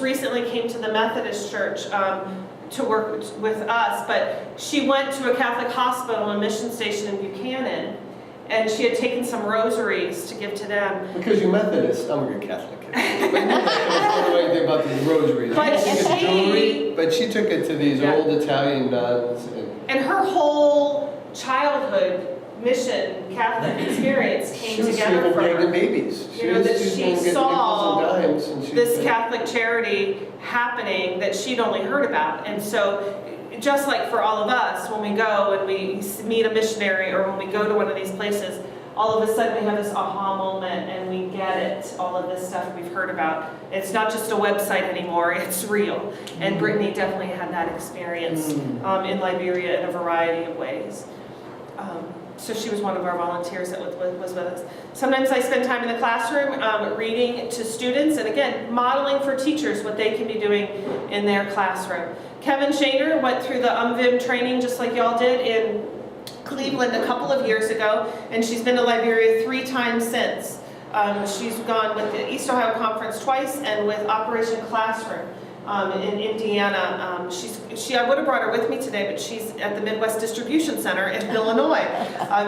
recently came to the Methodist Church to work with us, but she went to a Catholic hospital and mission station in Buchanan, and she had taken some rosaries to give to them. Because you're Methodist, I'm a good Catholic kid. But you don't know anything about these rosaries. But she took it to these old Italian nuns. And her whole childhood mission Catholic experience came together for her. Babies. You know, that she saw this Catholic charity happening that she'd only heard about. And so, just like for all of us, when we go and we meet a missionary or when we go to one of these places, all of a sudden we have this aha moment and we get it, all of this stuff we've heard about. It's not just a website anymore, it's real. And Brittany definitely had that experience in Liberia in a variety of ways. So she was one of our volunteers that was with us. Sometimes I spend time in the classroom reading to students and again, modeling for teachers what they can be doing in their classroom. Kevin Shaner went through the UMVIM training just like y'all did in Cleveland a couple of years ago, and she's been to Liberia 3 times since. She's gone with the East Ohio Conference twice and with Operation Classroom in Indiana. I would have brought her with me today, but she's at the Midwest Distribution Center in Illinois.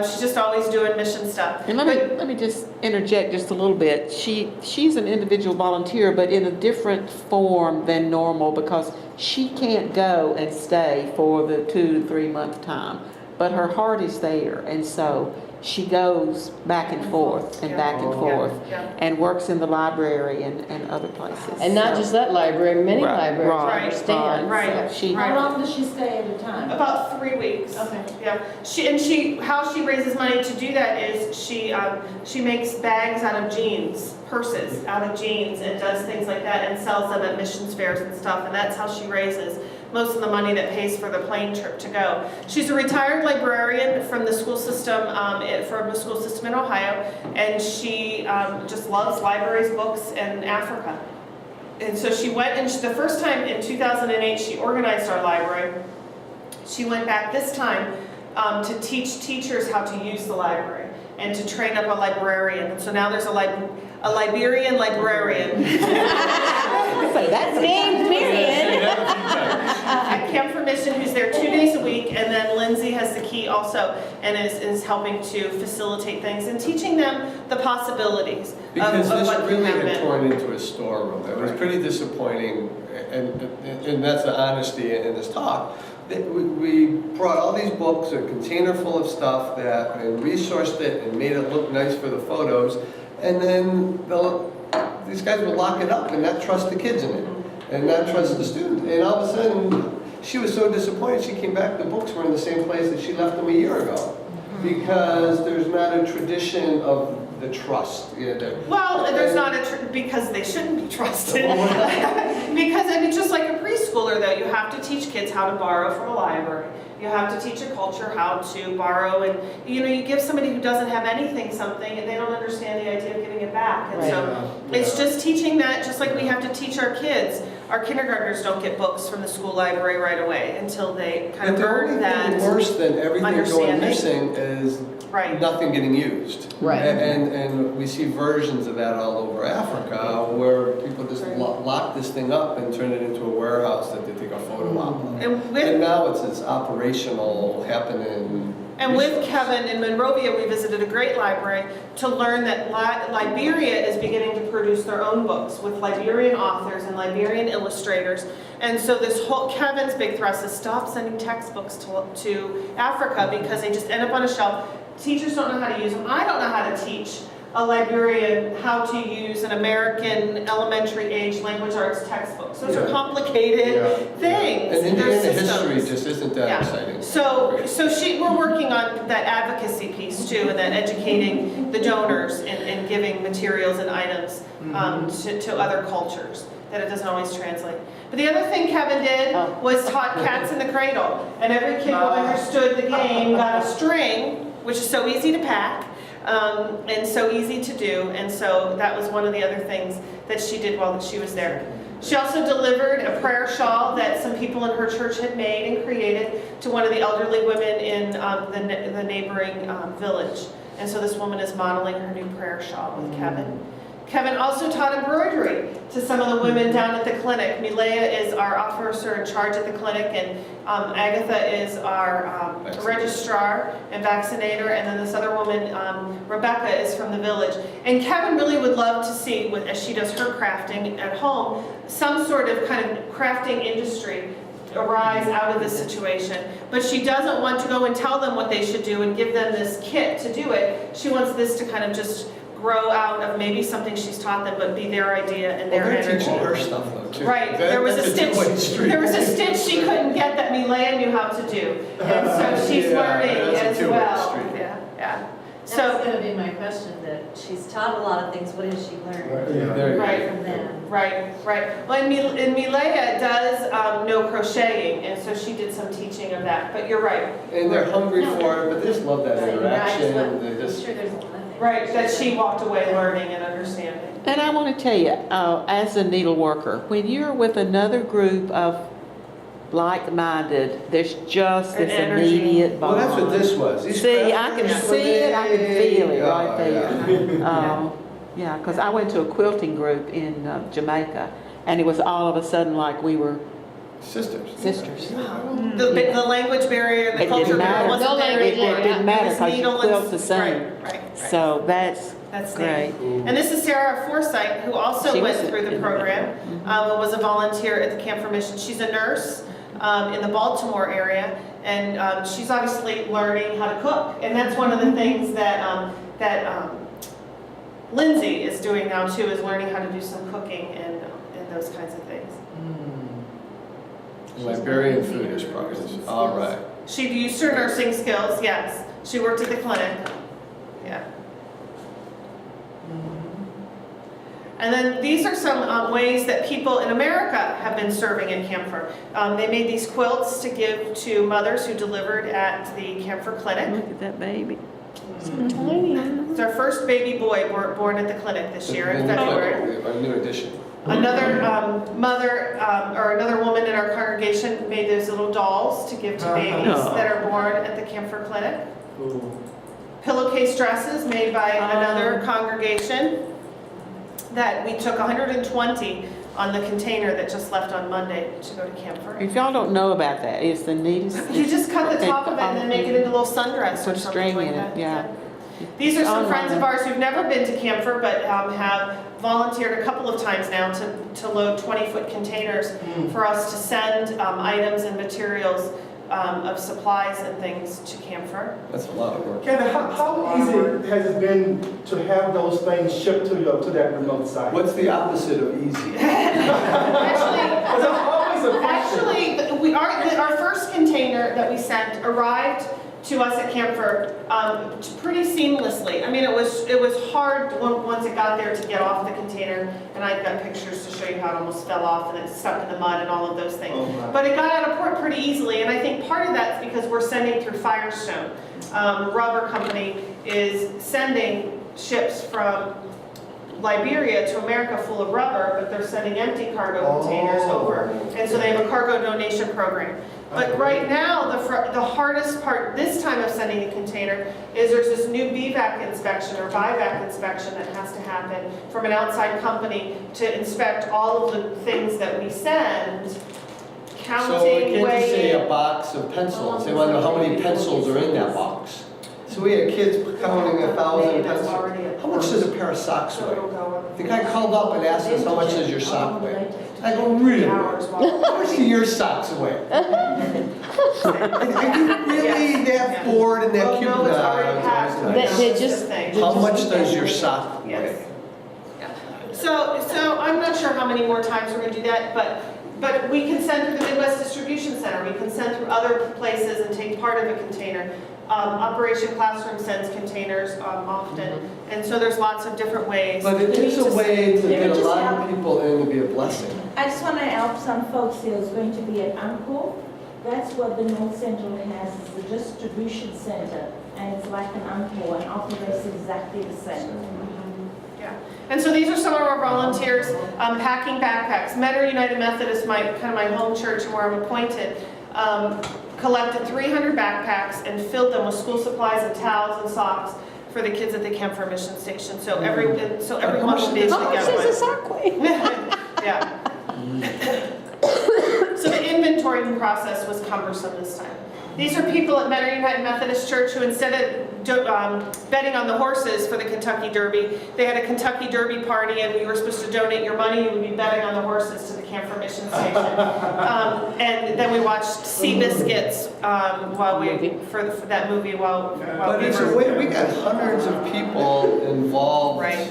She's just always doing mission stuff. And let me just interject just a little bit. She's an individual volunteer, but in a different form than normal because she can't go and stay for the 2 to 3 month time. But her heart is there, and so she goes back and forth and back and forth and works in the library and other places. And not just that library, many libraries, I understand. Right. So How long does she stay at a time? About 3 weeks. Okay. Yeah. How she raises money to do that is she makes bags out of jeans, purses out of jeans, and does things like that and sells them at missions fairs and stuff. And that's how she raises most of the money that pays for the plane trip to go. She's a retired librarian from the school system, in Ohio, and she just loves libraries, books, and Africa. And so she went, and the first time in 2008, she organized our library. She went back this time to teach teachers how to use the library and to train up a librarian. And so now there's a Liberian librarian. That's named Marion. At Camp for Mission, who's there 2 days a week, and then Lindsay has the key also, and is helping to facilitate things and teaching them the possibilities Because of this what really can had happen. torn into a storeroom. It was pretty disappointing, and that's the honesty in this talk. We brought all these books, a container full of stuff and resourced it and made it look nice for the photos, and then these guys would lock it up and not trust the kids in it, and not trust the students. And all of a sudden, she was so disappointed. She came back, the books were in the same place that she left them a year ago, because there's not a tradition of the trust. Well, there's not because they shouldn't be trusted. Because I mean, just like a preschooler, though, you have to teach kids how to borrow from a library. You have to teach a culture how to borrow, and you give somebody who doesn't have anything something, and they don't understand the idea of giving it back. And so it's just teaching that, just like we have to teach our kids. Our kindergartners don't get books from the school library right away until they kind of earn that. But the only thing worse than everything going missing is nothing getting used. Right. And we see versions of that all over Africa where people just lock this thing up and turn it into a warehouse that they take a photo of. And now it's operational happening. And with Kevin in Monrovia, we visited a great library to learn that Liberia is beginning to produce their own books with Liberian authors and Liberian illustrators. And so Kevin's big thrust is stop sending textbooks to Africa because they just end up on a shelf. Teachers don't know how to use them. I don't know how to teach a librarian how to use an American elementary age language arts textbooks. Those are complicated things. And Indiana history just isn't that exciting. So we're working on that advocacy piece too, and then educating the donors and giving materials and items to other cultures that it doesn't always translate. But the other thing Kevin did was taught cats in the cradle, and every kid who understood the game got a string, which is so easy to pack. And so easy to do, and so that was one of the other things that she did while she was there. She also delivered a prayer shawl that some people in her church had made and created to one of the elderly women in the neighboring village. And so this woman is modeling her new prayer shawl with Kevin. Kevin also taught embroidery to some of the women down at the clinic. Milea is our officer in charge at the clinic, and Agatha is our registrar and vaccinator, and then this other woman, Rebecca, is from the village. And Kevin really would love to see, as she does her crafting at home, some sort of kind of crafting industry arise out of this situation. But she doesn't want to go and tell them what they should do and give them this kit to do it. She wants this to kind of just grow out of maybe something she's taught them, but be their idea and their Well, they're energy. teaching her stuff though, too. Right, That- there was a that's stitch, two-way street. there was a stitch she couldn't get that Milea knew how to do. And so she's Yeah, learning that's a as two-way well. street. Yeah, yeah. That's So, gonna be my question, that she's taught a lot of things, what has she learned Yeah, there you go. Right. from them? right. Well, and Milea does know crocheting, and so she did some teaching of that, but you're right. And they're hungry for it, but they just love that interaction. They I'm just, sure there's a lot of things. Right, that she walked away learning and understanding. And I want to tell you, as a needle worker, when you're with another group of like-minded, there's just An this energy. immediate well, bond. that's what this was. These See, I can crafters, see it, I can feel it right there. yeah. Yeah, because I went to a quilting group in Jamaica, and it was all of a sudden like we were Sisters. sisters. The language barrier, the It culture didn't barrier matter. wasn't No there language anymore. barrier. It didn't matter It was because you needle quilt and- the same. Right. So that's That's great. neat. And this is Sarah Forsythe, who also She went was through the in- program, and was a volunteer at the Camp for Mission. She's a nurse in the Baltimore area, and she's obviously learning how to cook. And that's one of the things that Lindsay is doing now too, is learning how to do some cooking and those kinds of things. Liberian food is practice. All right. She used her nursing skills, yes. She worked at the clinic, yeah. And then these are some ways that people in America have been serving in Camphor. They made these quilts to give to mothers who delivered at the Camphor Clinic. Look at that baby. It's our first baby boy born at the clinic this year in The new February. clinic, a new addition. Another mother or another woman in our congregation made those little dolls to give to babies Oh. that are born at the Camphor Clinic. Pillowcase dresses made by another congregation that we took 120 on the container that just left on Monday to go to Camphor. If y'all don't know about that, it's the neatest. You just cut the top of it and then make it into a little sundress or Put something string like in that. it, yeah. These are some Oh, friends of my. ours who've never been to Camphor, but have volunteered a couple of times now to load 20-foot containers for us to send items and materials of supplies and things to Camphor. That's a lot of work. Kevin, how easy has it been to have those things shipped to you to that remote site? What's the opposite of easy? Actually, That's always a question. Actually, our first container that we sent arrived to us at Camphor pretty seamlessly. I mean, it was hard once it got there to get off the container, and I've got pictures to show you how it almost fell off and it stuck in the mud and all of those things. Oh, my. But it got out of port pretty easily, and I think part of that's because we're sending through Firestone. Rubber company is sending ships from Liberia to America full of rubber, but they're sending empty cargo containers over. And so they have a cargo donation program. But right now, the hardest part this time of sending a container is there's this new BVAC inspection or BIVAC inspection that has to happen from an outside company to inspect all of the things that we send, So it counting, can't just say a weighing. box of pencils. They want to know how many pencils are in that box. So we had kids counting 1,000 That's pencils. already a- How much does a pair of socks So weigh? it'll go The guy called up and asked us, how much does your sock weigh? I go, really? hours while. How much do your socks weigh? Are you really that bored and that Well, cute? no, it's already Nah, passed. it's They- nice. they That's just- the thing. How much does your sock Yes. weigh? So I'm not sure how many more times we're gonna do that, but we can send through the Midwest Distribution Center, we can send through other places and take part of a container. Operation Classroom sends containers often, and so there's lots of different ways. But it is a way to get a just lot have- of people in to be a blessing. I just want to help some folks. There's going to be an Anko. That's what the North Central has, is the distribution center. And it's like an Anko and operates exactly the same. Yeah, and so these are some of our volunteers packing backpacks. Metter United Methodist, kind of my home church and where I'm appointed, collected 300 backpacks and filled them with school supplies and towels and socks for for the kids at the Camp for Mission Station. So everyone will be able to Oh, get she's a one. Sockway. Yeah. So the inventorying process was cumbersome this time. These are people at Mentor United Methodist Church who instead of betting on the horses for the Kentucky Derby, they had a Kentucky Derby party and you were supposed to donate your money, you would be betting on the horses to the Camp for Mission Station. And then we watched Seabiscuits for that movie while But we we got hundreds of people involved. Right.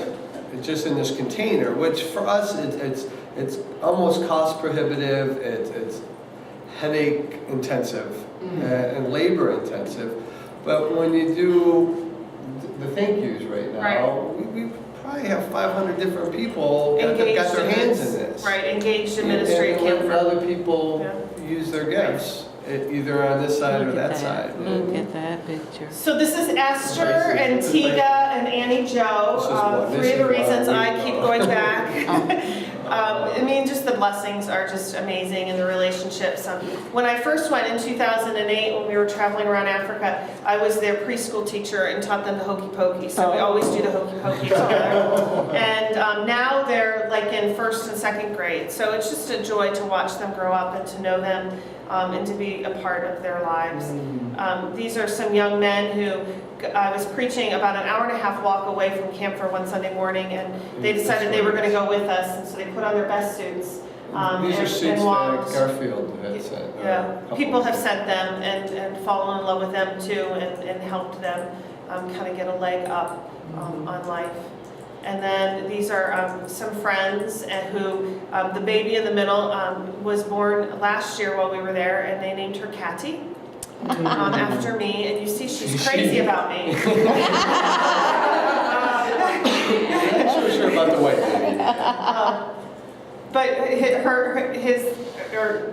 Just in this container, which for us, it's almost cost prohibitive, it's headache intensive and labor intensive. But when you do the thank yous right now, we probably have 500 different people that got their hands in this. Right, engaged administrative camp. And other people use their gifts, either on this side or that side. Look at that picture. So this is Esther and Tiga and Annie Jo, This is three of the why reasons we I go. keep going back. I mean, just the blessings are just amazing in the relationships. When I first went in 2008, when we were traveling around Africa, I was their preschool teacher and taught them the hokey pokey. So we always do the hokey pokey together. And now they're like in first and second grade. So it's just a joy to watch them grow up and to know them and to be a part of their lives. These are some young men who I was preaching about an hour and a half walk away from Camp for one Sunday morning, and they decided they were going to go with us, and so they put on their best suits. These are suits that walked. Garfield had sent. Yeah, people have sent them and fallen in love with them too, and helped them kind of get a leg up on life. And then these are some friends who, the baby in the middle was born last year while we were there, and they named her Catty. After me, and you see she's crazy about me. I'm not so sure about the weight. But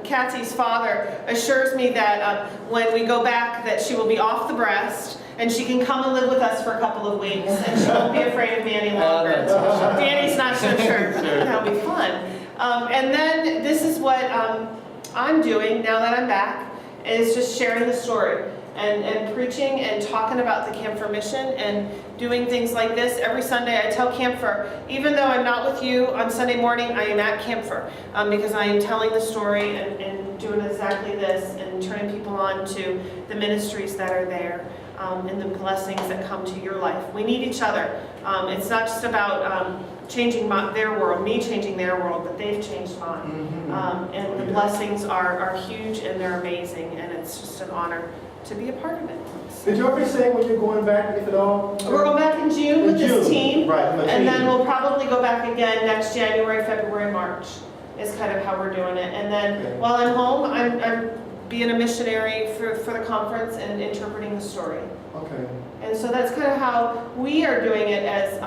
Cathy's father assures me that when we go back that she will be off the breast and she can come and live with us for a couple of weeks and she won't be afraid of me any longer. Danny's not so sure. That'll be fun. And then this is what I'm doing now that I'm back, is just sharing the story and preaching and talking about the Camp for Mission and doing things like this. Every Sunday I tell Camp for, even though I'm not with you on Sunday morning, I am at Camp for, because I am telling the story and doing exactly this and turning people on to the ministries that are there and the blessings that come to your life. We need each other. It's not just about changing their world, me changing their world, but they've changed mine. And the blessings are huge and they're amazing, and it's just an honor to be a part of it. Did you ever say when you're going back, if at all? We're going back in June with this team, Right, and then we'll probably go back again next January, February, March, is kind of how we're doing it. And then while I'm home, I'm being a missionary for the conference and interpreting the story. Okay. And so that's kind of how we are doing it as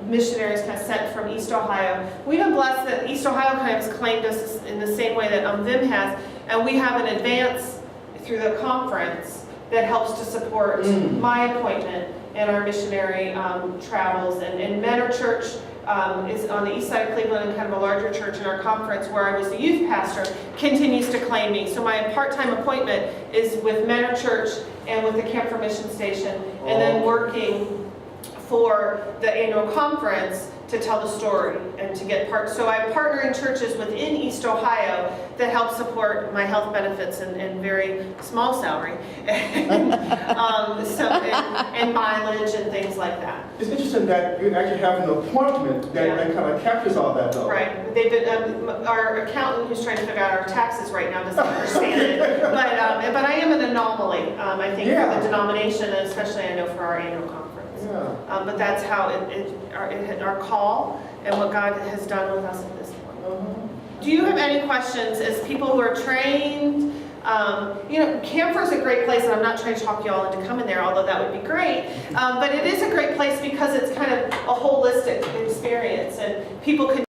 missionaries kind of sent from East Ohio. We've been blessed that East Ohio kind of has claimed us in the same way that Vim has, and we have an advance through the conference that helps to support my appointment and our missionary travels. And Mentor Church is on the east side of Cleveland, and kind of a larger church in our conference where I was the youth pastor, continues to claim me. So my part-time appointment is with Mentor Church and with the Camp for Mission Station, and then working for the annual conference to tell the story and to get part. So I partner in churches within East Ohio that help support my health benefits and very small salary, and mileage and things like that. It's interesting that you actually have an appointment that kind of captures all that though. Right. They've been, our accountant who's trying to figure out our taxes right now doesn't understand it. But I am an anomaly, I think, for the denomination, and especially I know for our annual conference. Yeah. But that's how our call and what God has done with us at this point. Do you have any questions as people who are trained? Camp for is a great place, and I'm not trying to talk you all into coming there, although that would be great. But it is a great place because it's kind of a holistic experience, and people can